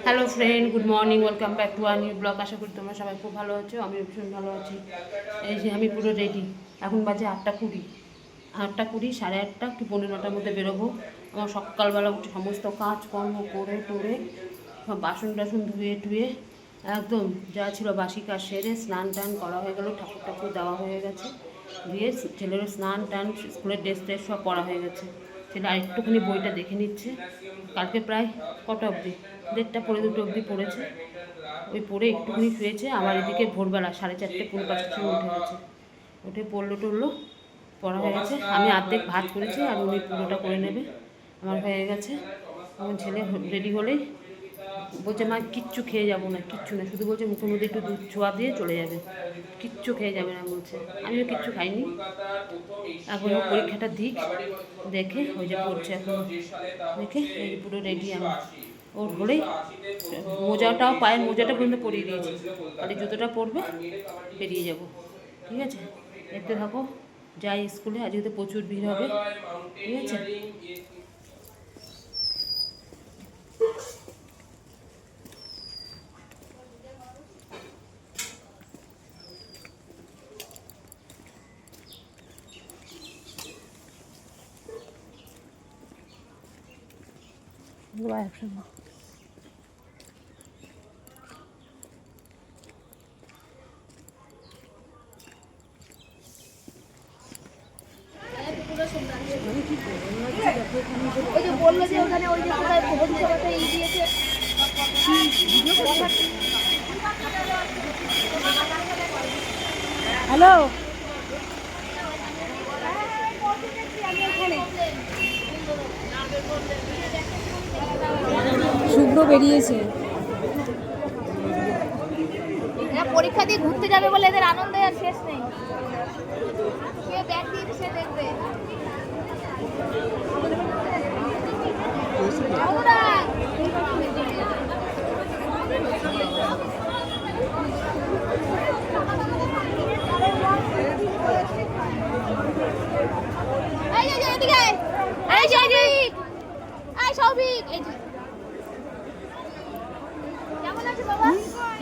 Hello friend, good morning, welcome back to our new blog. আশা করি তোমরা সবাই খুব ভালো আছো, আমিও ভীষণ ভালো আছি। এই যে আমি পুরো রেডি, এখন বাজে 8:20, 8:20, 8:30 কি 9:45 মধ্যে বেরোবো। আমার সকালবেলা উঠে সমস্ত কাজকর্ম করে টোরে সব বাসন টাসন ধুয়ে টুয়ে একদম যা ছিল বাসি কাজ সেরে স্নান টান করা হয়ে গেল, ঠাকুর ঠাকুর দেওয়া হয়ে গেছে, দিয়ে ছেলেরও স্নান টান, স্কুলের ড্রেস ট্রেস সব পরা হয়ে গেছে। ছেলে আরেকটুখানি বইটা দেখে নিচ্ছে। কালকে প্রায় কটা অবধি, 1:30 পড়ে 2 অবধি পড়েছে। ওই পড়ে একটুখানি শুয়েছে। আবার এদিকে ভোরবেলা 4:30 পৌনে 5টার সময় উঠে গেছে, উঠে পড়লো টড়লো, পড়া হয়ে গেছে। আমি অর্ধেক ভাত করেছি আর উনি পুরোটা করে নেবে, আমার হয়ে গেছে। এখন ছেলে রেডি হলেই বলছে মা কিচ্ছু খেয়ে যাবো না, কিচ্ছু না, শুধু বলছে মুখের মধ্যে একটু দুধ ছোঁয়া দিয়ে চলে যাবে, কিচ্ছু খেয়ে যাবে না বলছে। আমিও কিচ্ছু খাইনি। এখন পরীক্ষাটা দিক, দেখে ওই যে পড়ছে এখন, দেখে এই পুরো রেডি আমি। ওর হলেই মোজাটাও, পায়ের মোজাটা পর্যন্ত পরিয়ে দিয়েছি, খালি জুতোটা পরবে, বেরিয়ে যাব। ঠিক আছে, দেখতে থাকো। যাই স্কুলে, আজকে তো প্রচুর ভিড় হবে। ঠিক আছে, ওই যে বললো যে ওখানে ওই যে কোথায় ভবিষ্যতে ই দিয়েছে। হ্যালো, শুভ্র বেরিয়েছে। এরা পরীক্ষা দিয়ে ঘুরতে যাবে বলে এদের আনন্দে আর শেষ নেই। কে ব্যাগ দিয়েছে সে দেখবে।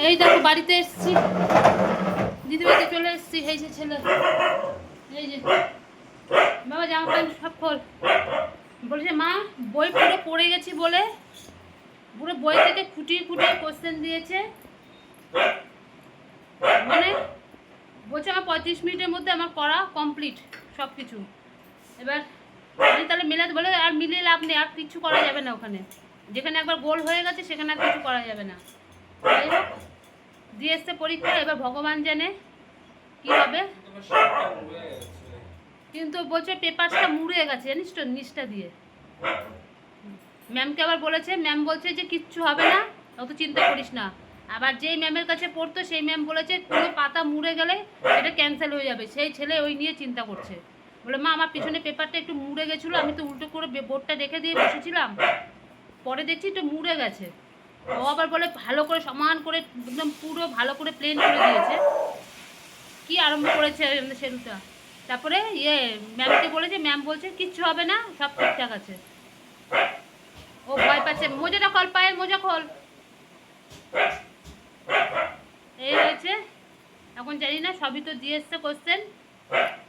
এই দেখো বাড়িতে এসেছি, দিদি বাড়িতে চলে এসেছি। এই যে ছেলে, এই যে বাবা জামা প্যান্ট সব খোল। বলছে মা বই পুরো পড়ে গেছি বলে, পুরো বই থেকে খুঁটিয়ে খুঁটিয়ে কোশ্চেন দিয়েছে, মানে বলছে আমার 35 মিনিটের মধ্যে আমার করা কমপ্লিট সব কিছু। এবার আমি তাহলে মেলাতে বলে, আর মিলিয়ে লাভ নেই, আর কিছু করা যাবে না ওখানে, যেখানে একবার গোল হয়ে গেছে সেখানে আর কিছু করা যাবে না। যাই হোক, দিয়ে এসছে পরীক্ষা, এবার ভগবান জানে কি হবে। কিন্তু বলছে পেপারটা মুড়ে গেছে, জানিস তো, নিচটা দিয়ে। ম্যামকে আবার বলেছে, ম্যাম বলছে যে কিচ্ছু হবে না, অত চিন্তা করিস না। আবার যেই ম্যামের কাছে পড়তো সেই ম্যাম বলেছে কোনো পাতা মুড়ে গেলে সেটা ক্যান্সেল হয়ে যাবে। সেই ছেলে ওই নিয়ে চিন্তা করছে, বলে মা আমার পিছনে পেপারটা একটু মুড়ে গেছিলো, আমি তো উল্টো করে বোর্ডটা রেখে দিয়ে বসেছিলাম, পরে দেখছি একটু মুড়ে গেছে। ও আবার বলে ভালো করে সমান করে একদম পুরো ভালো করে প্লেন করে দিয়েছে। কি আরম্ভ করেছে সেটা। তারপরে ম্যামকে বলেছে, ম্যাম বলছে কিচ্ছু হবে না, সব ঠিকঠাক আছে। ও ভয় পাচ্ছে। মোজাটা খোল, পায়ের মোজা খোল। এই হয়েছে। এখন জানি না, সবই তো দিয়ে এসছে কোশ্চেন,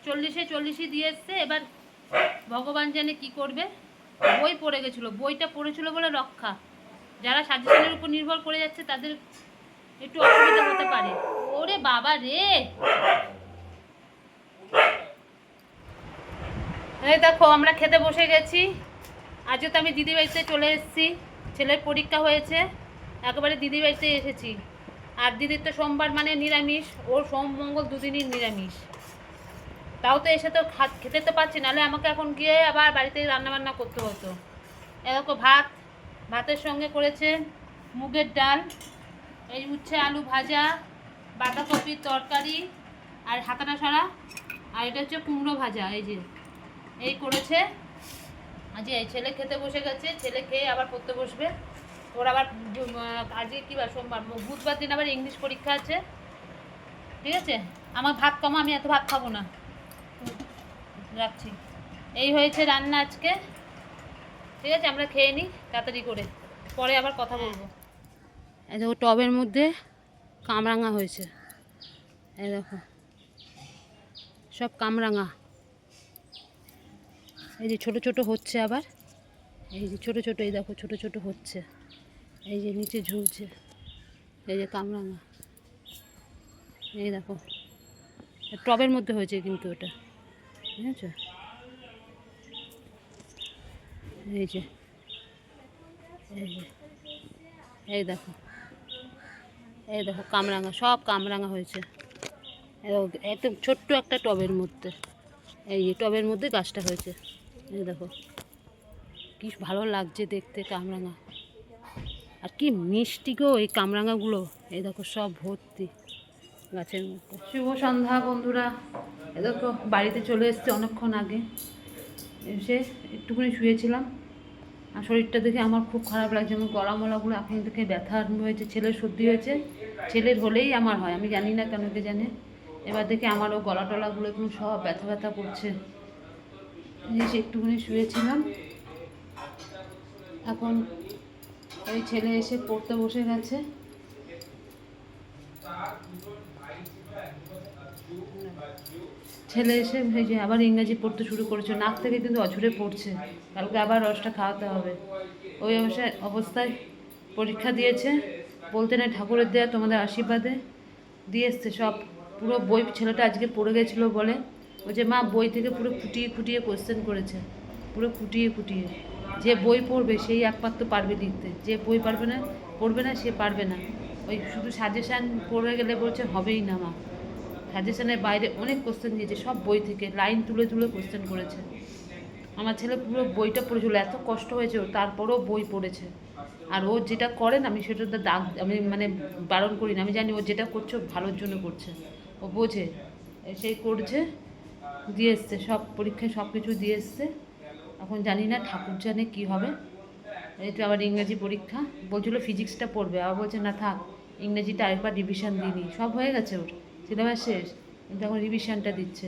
40-40 দিয়ে এসছে। এবার ভগবান জানে কি করবে। বই পড়ে গেছিলো, বইটা পড়েছিল বলে রক্ষা। যারা সাজেশনের উপর নির্ভর করে যাচ্ছে তাদের একটু অসুবিধা হতে পারে। ওরে বাবা রে, এই দেখো আমরা খেতে বসে গেছি। আজও তো আমি দিদি বাড়িতে চলে এসেছি, ছেলের পরীক্ষা হয়েছে, একেবারে দিদি বাড়িতে এসেছি। আর দিদির তো সোমবার মানে নিরামিষ, ওর সোম মঙ্গল দুদিনই নিরামিষ। তাও তো এসে তো খেতে তো পাচ্ছি, নাহলে আমাকে এখন গিয়ে আবার বাড়িতে রান্নাবান্না করতে হতো। এরকম ভাতের সঙ্গে করেছে মুগের ডাল, এই উচ্ছে আলু ভাজা, বাঁধাকপির তরকারি আর হাতানা সরা, আর এটা হচ্ছে কুমড়ো ভাজা। এই যে এই করেছে। আজকে এই ছেলে খেতে বসে গেছে, ছেলে খেয়ে আবার পড়তে বসবে। ওর আবার আজকে কী বার, সোমবার, বুধবার দিন আবার ইংলিশ পরীক্ষা আছে। ঠিক আছে, আমার ভাত কম, আমি এত ভাত খাবো না, রাখছি। এই হয়েছে রান্না আজকে। ঠিক আছে, আমরা খেয়ে নিই তাড়াতাড়ি করে, পরে আবার কথা বলবো। এই দেখো টবের মধ্যে কামরাঙা হয়েছে, এই দেখো সব কামরাঙা। এই যে ছোট ছোট হচ্ছে আবার, এই যে ছোট ছোট, এই দেখো ছোট ছোট হচ্ছে, এই যে নিচে ঝুলছে, এই যে কামরাঙা, এই দেখো টবের মধ্যে হয়েছে কিন্তু ওটা, ঠিক আছে। এই যে এই যে এই দেখো, এই দেখো কামরাঙা, সব কামরাঙা হয়েছে। একদম ছোট্ট একটা টবের মধ্যে, এই যে টবের মধ্যে গাছটা হয়েছে, এই দেখো কি ভালো লাগছে দেখতে কামরাঙা। আর কি মিষ্টি গো এই কামরাঙাগুলো, এই দেখো সব ভর্তি গাছের মধ্যে। শুভ সন্ধ্যা বন্ধুরা, এ দেখো বাড়িতে চলে এসেছে অনেকক্ষণ আগে, এসে একটুখানি শুয়েছিলাম। আর শরীরটা দেখে আমার খুব খারাপ লাগছে, আমার গলা মলাগুলো এখন থেকে ব্যথা আরম্ভ হয়েছে। ছেলের সর্দি হয়েছে, ছেলের হলেই আমার হয়, আমি জানি না কেন কে জানে। এবার দেখে আমারও গলা টলাগুলো একটু সব ব্যথা ব্যথা করছে। এসে একটুখানি শুয়েছিলাম, এখন ওই ছেলে এসে পড়তে বসে গেছে। ছেলে এসে এই যে আবার ইংরাজি পড়তে শুরু করেছে, নাক থেকে কিন্তু অঝরে পড়ছে, কালকে আবার রসটা খাওয়াতে হবে। ওই অবস্থায় পরীক্ষা দিয়েছে, বলতে নেই ঠাকুরের দেয়া তোমাদের আশীর্বাদে দিয়ে এসছে সব। পুরো বই ছেলেটা আজকে পড়ে গেছিলো বলে, ওই যে মা বই থেকে পুরো ফুটিয়ে ফুটিয়ে কোশ্চেন করেছে, পুরো ফুটিয়ে ফুটিয়ে। যে বই পড়বে সেই একমাত্র পারবে লিখতে, যে বই পড়বে না সে পারবে না। ওই শুধু সাজেশান পড়ে গেলে বলছে হবেই না মা। সাজেশনের বাইরে অনেক কোশ্চেন দিয়েছে, সব বই থেকে লাইন তুলে তুলে কোশ্চেন করেছে। আমার ছেলে পুরো বইটা পড়েছিল, এত কষ্ট হয়েছে ওর, তারপরেও বই পড়েছে। আর ও যেটা করে না, আমি সেটা দাগ, আমি মানে বারণ করি না, আমি জানি ও যেটা করছে ভালোর জন্য করছে, ও বোঝে, সেই করছে। দিয়ে এসছে সব পরীক্ষায়, সব কিছু দিয়ে এসছে। এখন জানি না, ঠাকুর জানে কী হবে। এই তো আবার ইংরেজি পরীক্ষা, বলছিল ফিজিক্সটা পড়বে, আবার বলছে না থাক, ইংরেজিটা আরেকবার রিভিশন দিয়ে নিই। সব হয়ে গেছে ওর, সিলেবাস শেষ, কিন্তু এখন রিভিশনটা দিচ্ছে।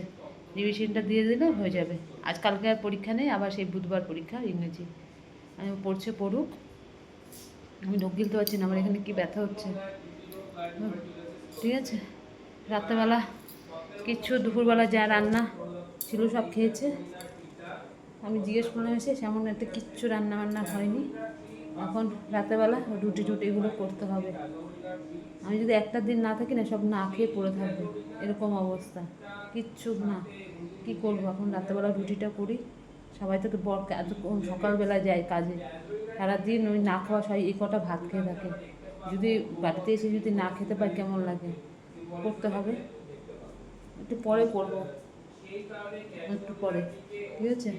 রিভিশনটা দিয়ে দিলে হয়ে যাবে। আজকালকে আর পরীক্ষা নেই, আবার সেই বুধবার পরীক্ষা ইংরেজি। আমি পড়ছে পড়ুক, আমি ঢোক গিলতে পারছি না, আমার এখানে কী ব্যথা হচ্ছে। ঠিক আছে, রাত্রেবেলা কিচ্ছু, দুপুরবেলা যা রান্না ছিল সব খেয়েছে। আমি জিজ্ঞেস করলাম এসে, সেমন একটা কিচ্ছু রান্না বান্না হয়নি। এখন রাতেরবেলা রুটি টুটি এগুলো করতে হবে। আমি যদি একটা দিন না থাকি না, সব না খেয়ে পড়ে থাকবে, এরকম অবস্থা, কিচ্ছু না। কি করবো এখন, রাতেরবেলা রুটিটা করি। সবাই তো এত সকালবেলা যায় কাজে, সারাদিন ওই না খাওয়া সবাই এই কটা ভাত খেয়ে থাকে। যদি বাড়িতে এসে যদি না খেতে পাই কেমন লাগে, করতে হবে। একটু পরে করবো, একটু পরে, ঠিক আছে।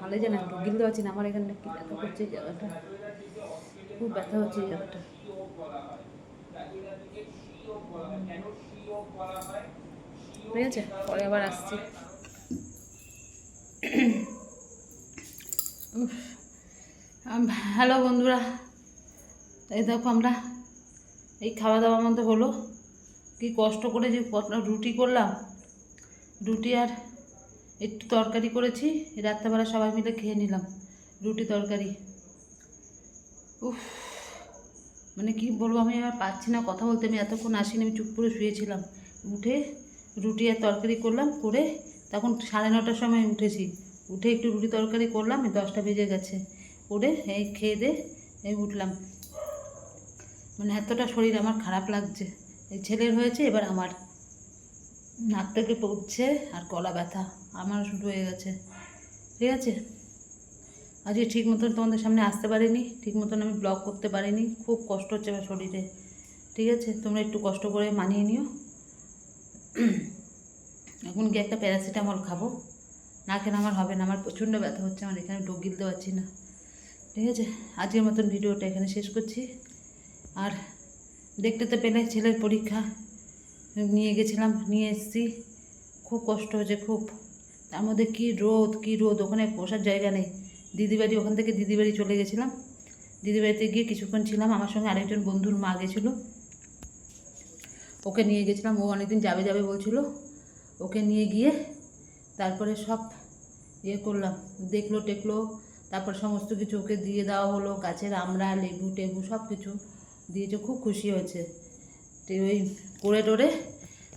ভালো জানা একটু গিলতে পারছি না, আমার এখানে কি ব্যথা করছে এই জায়গাটা, খুব ব্যথা হচ্ছে এই জায়গাটা। ঠিক আছে, পরে আবার আসছি। হ্যালো বন্ধুরা, এই দেখো আমরা এই খাওয়া দাওয়ার মধ্যে হলো, কি কষ্ট করে যে রুটি করলাম, রুটি আর একটু তরকারি করেছি, রাত্রেবেলা সবাই মিলে খেয়ে নিলাম রুটি তরকারি। উফ, মানে কি বলবো, আমি আর পাচ্ছি না কথা বলতে। আমি এতক্ষণ আসিনি, আমি চুপ করে শুয়েছিলাম। উঠে রুটি আর তরকারি করলাম, করে তখন 9:30টার সময় উঠেছি। উঠে একটু রুটি তরকারি করলাম, 10টা বেজে গেছে। করে এই খেয়ে দে এই উঠলাম। মানে এতটা শরীর আমার খারাপ লাগছে। এই ছেলের হয়েছে, এবার আমার নাক থেকে পড়ছে আর গলা ব্যথা আমার শুরু হয়ে গেছে। ঠিক আছে, আজকে ঠিক মতন তোমাদের সামনে আসতে পারিনি, ঠিক মতন আমি ব্লগ করতে পারিনি, খুব কষ্ট হচ্ছে আমার শরীরে। ঠিক আছে, তোমরা একটু কষ্ট করে মানিয়ে নিও। এখন গিয়ে একটা প্যারাসিটামল খাবো, না খেলে আমার হবে না, আমার প্রচণ্ড ব্যথা হচ্ছে, আমার এখানে ঢোক গিলতে পারছি না। ঠিক আছে, আজকের মতন ভিডিওটা এখানে শেষ করছি। আর দেখতে তো পেলে ছেলের পরীক্ষা নিয়ে গেছিলাম, নিয়ে এসেছি, খুব কষ্ট হয়েছে খুব। তার মধ্যে কী রোদ, ওখানে বসার জায়গা নেই। দিদিবাড়ি, ওখান থেকে দিদিবাড়ি চলে গেছিলাম। দিদিবাড়িতে গিয়ে কিছুক্ষণ ছিলাম, আমার সঙ্গে আরেকজন বন্ধুর মা গেছিলো, ওকে নিয়ে গেছিলাম। ও অনেকদিন যাবে বলছিলো, ওকে নিয়ে গিয়ে তারপরে সব করলাম, দেখলো টেকলো, তারপর সমস্ত কিছু ওকে দিয়ে দেওয়া হলো, গাছের আমড়া লেবু টেবু সব কিছু দিয়েছে, খুব খুশি হয়েছে। তো ওই করে টোরে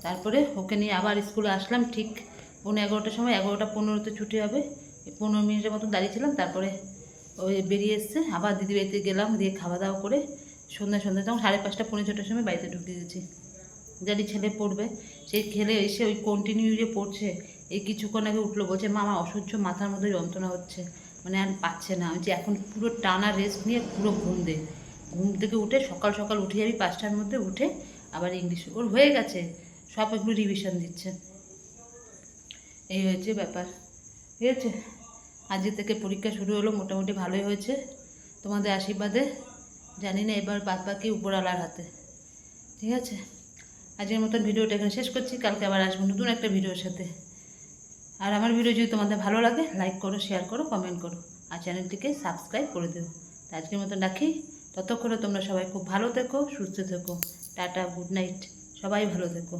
তারপরে ওকে নিয়ে আবার স্কুলে আসলাম ঠিক 11:30টার সময়। 11:15-তে ছুটি হবে। 15 মিনিটের মতো দাঁড়িয়েছিলাম, তারপরে ওই বেরিয়ে এসছে। আবার দিদি বাড়িতে গেলাম, দিয়ে খাওয়া দাওয়া করে সন্ধ্যা তখন 5:30 পৌনে 6টার সময় বাড়িতে ঢুকে গেছি। জানি ছেলে পড়বে, সেই খেলে এসে ওই কন্টিনিউ যে পড়ছে। এই কিছুক্ষণ আগে উঠলো, বলছে মা আমার অসহ্য মাথার মধ্যে যন্ত্রণা হচ্ছে, মানে আর পাচ্ছে না। যে এখন পুরো টানা রেস্ট নিয়ে পুরো ঘুম থেকে উঠে সকাল উঠে যাবি 5টার মধ্যে, উঠে আবার ইংলিশ ওর হয়ে গেছে, সব একটু রিভিশন দিচ্ছে। এই হয়েছে ব্যাপার, ঠিক আছে। আজকে থেকে পরীক্ষা শুরু হলো, মোটামুটি ভালোই হয়েছে তোমাদের আশীর্বাদে। জানি না এবার বাদ বাকি উপরওয়ালার হাতে, ঠিক আছে। আজকের মতন ভিডিওটা এখানে শেষ করছি, কালকে আবার আসবো নতুন একটা ভিডিওর সাথে। আর আমার ভিডিও যদি তোমাদের ভালো লাগে লাইক করো, শেয়ার করো, কমেন্ট করো, আর চ্যানেলটিকে সাবস্ক্রাইব করে দেবো। তো আজকের মতন রাখি, ততক্ষণে তোমরা সবাই খুব ভালো থেকো, সুস্থ থেকো। টাটা, গুড নাইট, সবাই ভালো থেকো।